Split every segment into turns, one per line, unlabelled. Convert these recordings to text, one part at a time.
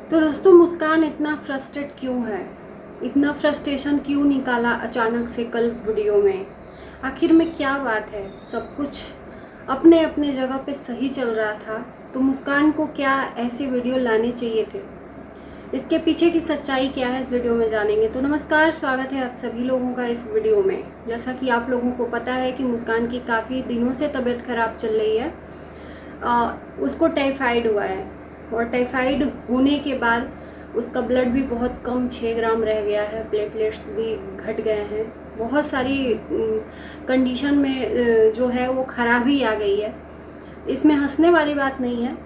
तो दोस्तों, मुस्कान इतना फ्रस्ट्रेट क्यों है? इतना फ्रस्ट्रेशन क्यों निकाला अचानक से कल वीडियो में? आखिर में क्या बात है? सब कुछ अपने अपने जगह पे सही चल रहा था, तो मुस्कान को क्या ऐसे वीडियो लाने चाहिए थे? इसके पीछे की सच्चाई क्या है, इस वीडियो में जानेंगे। तो नमस्कार, स्वागत है आप सभी लोगों का इस वीडियो में। जैसा कि आप लोगों को पता है कि मुस्कान की काफ़ी दिनों से तबीयत खराब चल रही है। उसको टाइफाइड हुआ है और टाइफाइड होने के बाद उसका ब्लड भी बहुत कम 6 ग्राम रह गया है, प्लेटलेट्स भी घट गए हैं, बहुत सारी कंडीशन में जो है वो खराबी आ गई है। इसमें हंसने वाली बात नहीं है।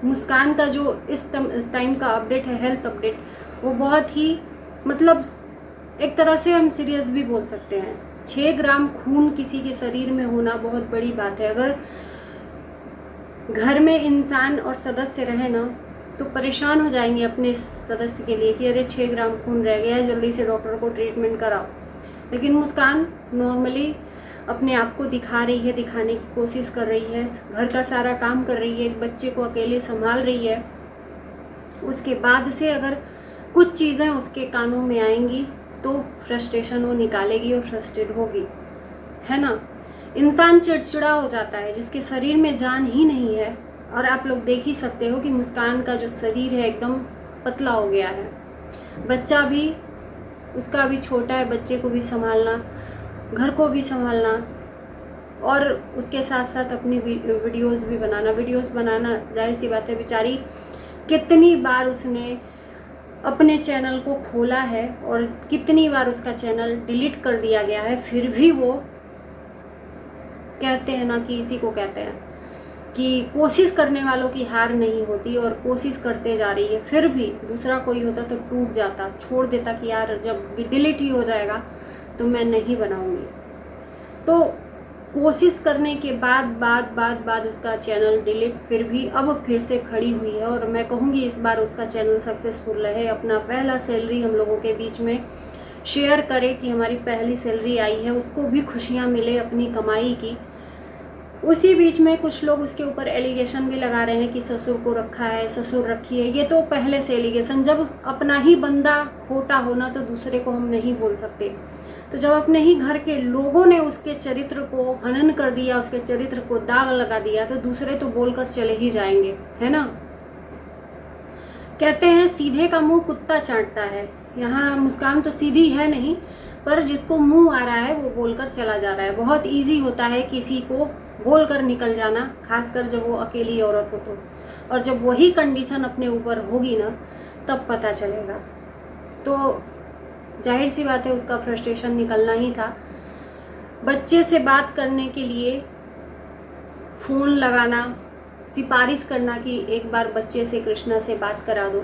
मुस्कान का जो इस टाइम का अपडेट है, हेल्थ अपडेट, वो बहुत ही मतलब एक तरह से हम सीरियस भी बोल सकते हैं। 6 ग्राम खून किसी के शरीर में होना बहुत बड़ी बात है। अगर घर में इंसान और सदस्य रहे ना, तो परेशान हो जाएंगे अपने सदस्य के लिए कि अरे 6 ग्राम खून रह गया है, जल्दी से डॉक्टर को ट्रीटमेंट कराओ। लेकिन मुस्कान नॉर्मली अपने आप को दिखा रही है, दिखाने की कोशिश कर रही है, घर का सारा काम कर रही है, एक बच्चे को अकेले संभाल रही है। उसके बाद से अगर कुछ चीज़ें उसके कानों में आएंगी तो फ्रस्ट्रेशन वो निकालेगी और फ्रस्ट्रेट होगी, है ना। इंसान चिड़चिड़ा हो जाता है जिसके शरीर में जान ही नहीं है। और आप लोग देख ही सकते हो कि मुस्कान का जो शरीर है एकदम पतला हो गया है। बच्चा भी उसका भी छोटा है, बच्चे को भी संभालना, घर को भी संभालना और उसके साथ साथ अपनी वीडियोस भी बनाना। जाहिर सी बात है, बेचारी कितनी बार उसने अपने चैनल को खोला है और कितनी बार उसका चैनल डिलीट कर दिया गया है, फिर भी वो कहते हैं ना कि इसी को कहते हैं कि कोशिश करने वालों की हार नहीं होती, और कोशिश करते जा रही है। फिर भी दूसरा कोई होता तो टूट जाता, छोड़ देता कि यार जब डिलीट ही हो जाएगा तो मैं नहीं बनाऊंगी। तो कोशिश करने के बाद उसका चैनल डिलीट, फिर भी अब फिर से खड़ी हुई है। और मैं कहूँगी इस बार उसका चैनल सक्सेसफुल रहे, अपना पहला सैलरी हम लोगों के बीच में शेयर करे कि हमारी पहली सैलरी आई है, उसको भी खुशियाँ मिले अपनी कमाई की। उसी बीच में कुछ लोग उसके ऊपर एलिगेशन भी लगा रहे हैं कि ससुर को रखा है, ससुर रखी है। ये तो पहले से एलिगेशन, जब अपना ही बंदा खोटा होना तो दूसरे को हम नहीं बोल सकते। तो जब अपने ही घर के लोगों ने उसके चरित्र को हनन कर दिया, उसके चरित्र को दाग लगा दिया, तो दूसरे तो बोलकर चले ही जाएंगे, है ना। कहते हैं सीधे का मुंह कुत्ता चाटता है। यहाँ मुस्कान तो सीधी है नहीं, पर जिसको मुंह आ रहा है वो बोलकर चला जा रहा है। बहुत इजी होता है किसी को बोलकर निकल जाना, खासकर जब वो अकेली औरत हो तो। और जब वही कंडीशन अपने ऊपर होगी ना, तब पता चलेगा। तो जाहिर सी बात है उसका फ्रस्ट्रेशन निकलना ही था। बच्चे से बात करने के लिए फ़ोन लगाना, सिफारिश करना कि एक बार बच्चे से, कृष्णा से बात करा दो।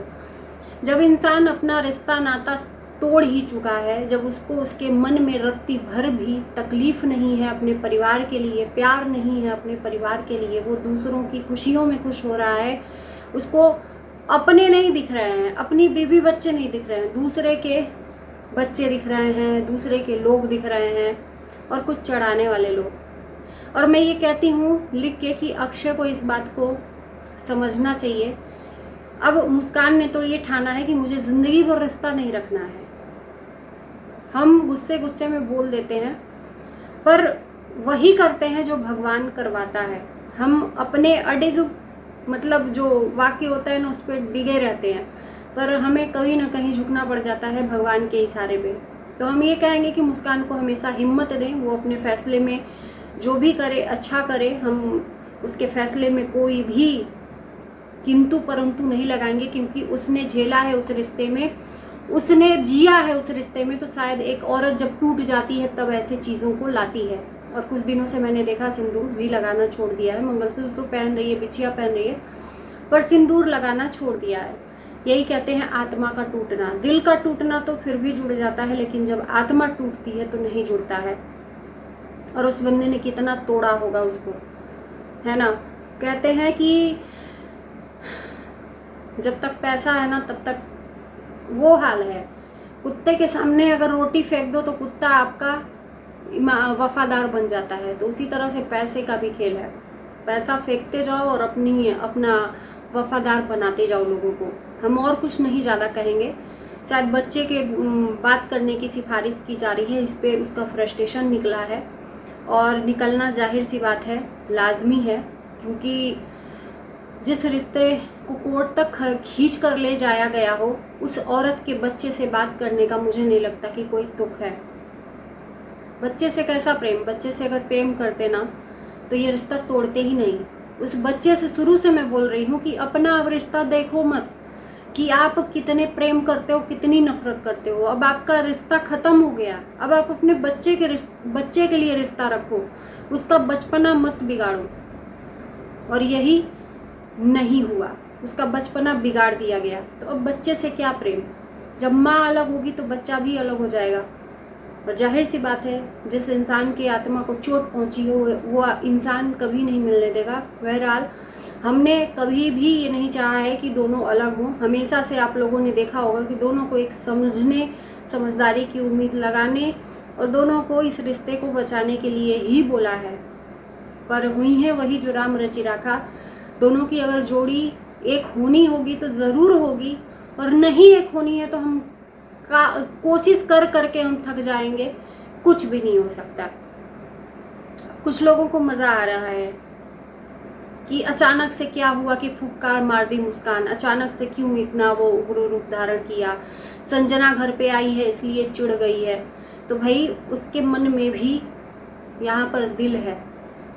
जब इंसान अपना रिश्ता नाता तोड़ ही चुका है, जब उसको उसके मन में रत्ती भर भी तकलीफ नहीं है अपने परिवार के लिए, प्यार नहीं है अपने परिवार के लिए, वो दूसरों की खुशियों में खुश हो रहा है, उसको अपने नहीं दिख रहे हैं, अपनी बीवी बच्चे नहीं दिख रहे हैं, दूसरे के बच्चे दिख रहे हैं, दूसरे के लोग दिख रहे हैं और कुछ चढ़ाने वाले लोग। और मैं ये कहती हूँ लिख के कि अक्षय को इस बात को समझना चाहिए। अब मुस्कान ने तो ये ठाना है कि मुझे ज़िंदगी भर रिश्ता नहीं रखना है। हम गुस्से में बोल देते हैं, पर वही करते हैं जो भगवान करवाता है। हम अपने अडिग मतलब जो वाक्य होता है ना, उस पर डिगे रहते हैं, पर हमें कहीं ना कहीं झुकना पड़ जाता है भगवान के इशारे पे। तो हम ये कहेंगे कि मुस्कान को हमेशा हिम्मत दें, वो अपने फैसले में जो भी करे अच्छा करे। हम उसके फैसले में कोई भी किंतु परंतु नहीं लगाएंगे, क्योंकि उसने झेला है उस रिश्ते में, उसने जिया है उस रिश्ते में। तो शायद एक औरत जब टूट जाती है तब ऐसे चीज़ों को लाती है। और कुछ दिनों से मैंने देखा सिंदूर भी लगाना छोड़ दिया है, मंगलसूत्र पहन रही है, बिछिया पहन रही है, पर सिंदूर लगाना छोड़ दिया है। यही कहते हैं आत्मा का टूटना। दिल का टूटना तो फिर भी जुड़ जाता है, लेकिन जब आत्मा टूटती है तो नहीं जुड़ता है। और उस बंदे ने कितना तोड़ा होगा उसको, है ना। कहते हैं कि जब तक पैसा है ना तब तक वो हाल है। कुत्ते के सामने अगर रोटी फेंक दो तो कुत्ता आपका वफादार बन जाता है। तो उसी तरह से पैसे का भी खेल है। पैसा फेंकते जाओ और अपना वफादार बनाते जाओ लोगों को। हम और कुछ नहीं ज़्यादा कहेंगे। शायद बच्चे के बात करने की सिफारिश की जा रही है, इस पर उसका फ्रस्ट्रेशन निकला है और निकलना जाहिर सी बात है, लाजमी है, क्योंकि जिस रिश्ते को कोर्ट तक खींच कर ले जाया गया हो, उस औरत के बच्चे से बात करने का मुझे नहीं लगता कि कोई तुक है। बच्चे से कैसा प्रेम, बच्चे से अगर प्रेम करते ना तो ये रिश्ता तोड़ते ही नहीं। उस बच्चे से शुरू से मैं बोल रही हूँ कि अपना अब रिश्ता देखो मत कि आप कितने प्रेम करते हो, कितनी नफरत करते हो। अब आपका रिश्ता ख़त्म हो गया, अब आप अपने बच्चे के लिए रिश्ता रखो, उसका बचपना मत बिगाड़ो। और यही नहीं हुआ, उसका बचपना बिगाड़ दिया गया। तो अब बच्चे से क्या प्रेम? जब माँ अलग होगी तो बच्चा भी अलग हो जाएगा। और जाहिर सी बात है, जिस इंसान की आत्मा को चोट पहुंची हो वो इंसान कभी नहीं मिलने देगा। बहरहाल हमने कभी भी ये नहीं चाहा है कि दोनों अलग हों। हमेशा से आप लोगों ने देखा होगा कि दोनों को एक समझदारी की उम्मीद लगाने और दोनों को इस रिश्ते को बचाने के लिए ही बोला है। पर हुई है वही जो राम रचि राखा। दोनों की अगर जोड़ी एक होनी होगी तो ज़रूर होगी, और नहीं एक होनी है तो हम कोशिश करके हम थक जाएंगे, कुछ भी नहीं हो सकता। कुछ लोगों को मज़ा आ रहा है कि अचानक से क्या हुआ कि फुफकार मार दी मुस्कान, अचानक से क्यों इतना वो उग्र रूप धारण किया, संजना घर पे आई है इसलिए चिढ़ गई है। तो भाई उसके मन में भी यहाँ पर दिल है।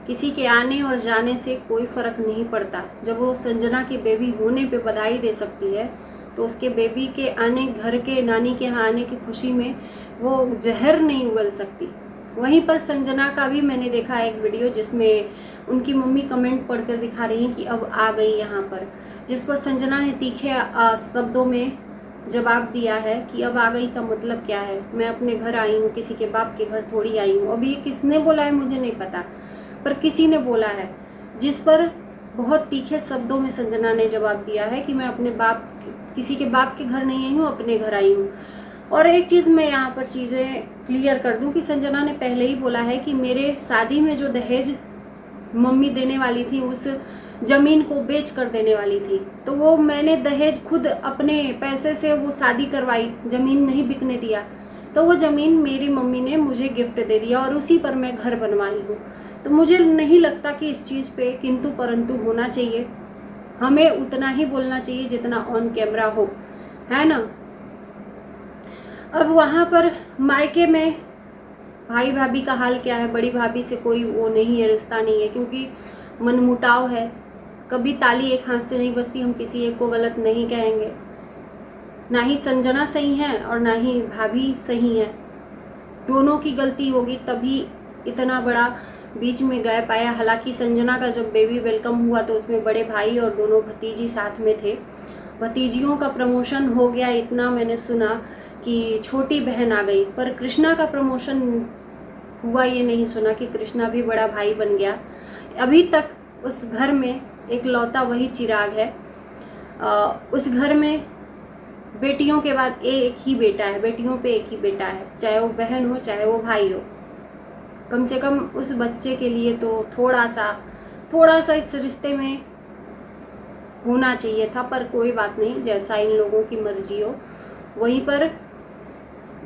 किसी के आने और जाने से कोई फ़र्क नहीं पड़ता। जब वो संजना की बेबी होने पे बधाई दे सकती है तो उसके बेबी के आने, घर के नानी के यहाँ आने की खुशी में वो जहर नहीं उगल सकती। वहीं पर संजना का भी मैंने देखा एक वीडियो जिसमें उनकी मम्मी कमेंट पढ़कर दिखा रही हैं कि अब आ गई यहाँ पर, जिस पर संजना ने तीखे शब्दों में जवाब दिया है कि अब आ गई का मतलब क्या है, मैं अपने घर आई हूँ, किसी के बाप के घर थोड़ी आई हूँ। अब ये किसने बोला है मुझे नहीं पता, पर किसी ने बोला है, जिस पर बहुत तीखे शब्दों में संजना ने जवाब दिया है कि मैं अपने किसी के बाप के घर नहीं आई हूँ, अपने घर आई हूँ। और एक चीज़ मैं यहाँ पर चीज़ें क्लियर कर दूँ कि संजना ने पहले ही बोला है कि मेरे शादी में जो दहेज मम्मी देने वाली थी उस ज़मीन को बेच कर देने वाली थी, तो वो मैंने दहेज खुद अपने पैसे से वो शादी करवाई, ज़मीन नहीं बिकने दिया। तो वो ज़मीन मेरी मम्मी ने मुझे गिफ्ट दे दिया और उसी पर मैं घर बनवाई हूँ। तो मुझे नहीं लगता कि इस चीज़ पे किंतु परंतु होना चाहिए। हमें उतना ही बोलना चाहिए जितना ऑन कैमरा हो, है ना। अब वहाँ पर मायके में भाई भाभी का हाल क्या है? बड़ी भाभी से कोई वो नहीं है, रिश्ता नहीं है, क्योंकि मनमुटाव है। कभी ताली एक हाथ से नहीं बजती, हम किसी एक को गलत नहीं कहेंगे। ना ही संजना सही है और ना ही भाभी सही है, दोनों की गलती होगी तभी इतना बड़ा बीच में गैप आया। हालांकि संजना का जब बेबी वेलकम हुआ तो उसमें बड़े भाई और दोनों भतीजी साथ में थे। भतीजियों का प्रमोशन हो गया, इतना मैंने सुना कि छोटी बहन आ गई, पर कृष्णा का प्रमोशन हुआ ये नहीं सुना कि कृष्णा भी बड़ा भाई बन गया। अभी तक उस घर में एक लौता वही चिराग है। उस घर में बेटियों के बाद एक ही बेटा है, बेटियों पे एक ही बेटा है, चाहे वो बहन हो चाहे वो भाई हो। कम से कम उस बच्चे के लिए तो थोड़ा सा इस रिश्ते में होना चाहिए था, पर कोई बात नहीं, जैसा इन लोगों की मर्जी हो। वहीं पर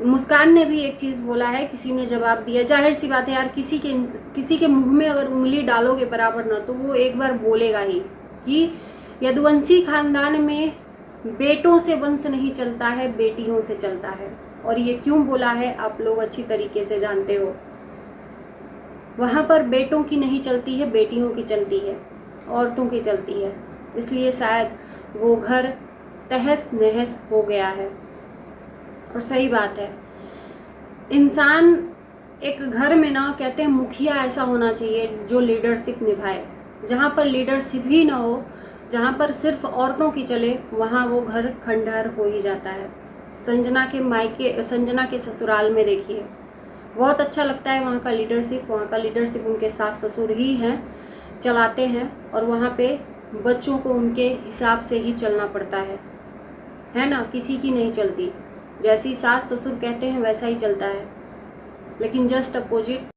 मुस्कान ने भी एक चीज़ बोला है, किसी ने जवाब दिया। जाहिर सी बात है यार, किसी के मुंह में अगर उंगली डालोगे बराबर ना, तो वो एक बार बोलेगा ही कि यदुवंशी खानदान में बेटों से वंश नहीं चलता है, बेटियों से चलता है। और ये क्यों बोला है आप लोग अच्छी तरीके से जानते हो। वहाँ पर बेटों की नहीं चलती है, बेटियों की चलती है, औरतों की चलती है। इसलिए शायद वो घर तहस नहस हो गया है। और सही बात है, इंसान एक घर में ना, कहते हैं मुखिया ऐसा होना चाहिए जो लीडरशिप निभाए। जहाँ पर लीडरशिप ही ना हो, जहाँ पर सिर्फ औरतों की चले, वहाँ वो घर खंडहर हो ही जाता है। संजना के ससुराल में देखिए, बहुत अच्छा लगता है वहाँ का लीडरशिप। वहाँ का लीडरशिप उनके सास ससुर ही हैं, चलाते हैं, और वहाँ पे बच्चों को उनके हिसाब से ही चलना पड़ता है ना, किसी की नहीं चलती। जैसी सास ससुर कहते हैं वैसा ही चलता है। लेकिन जस्ट अपोजिट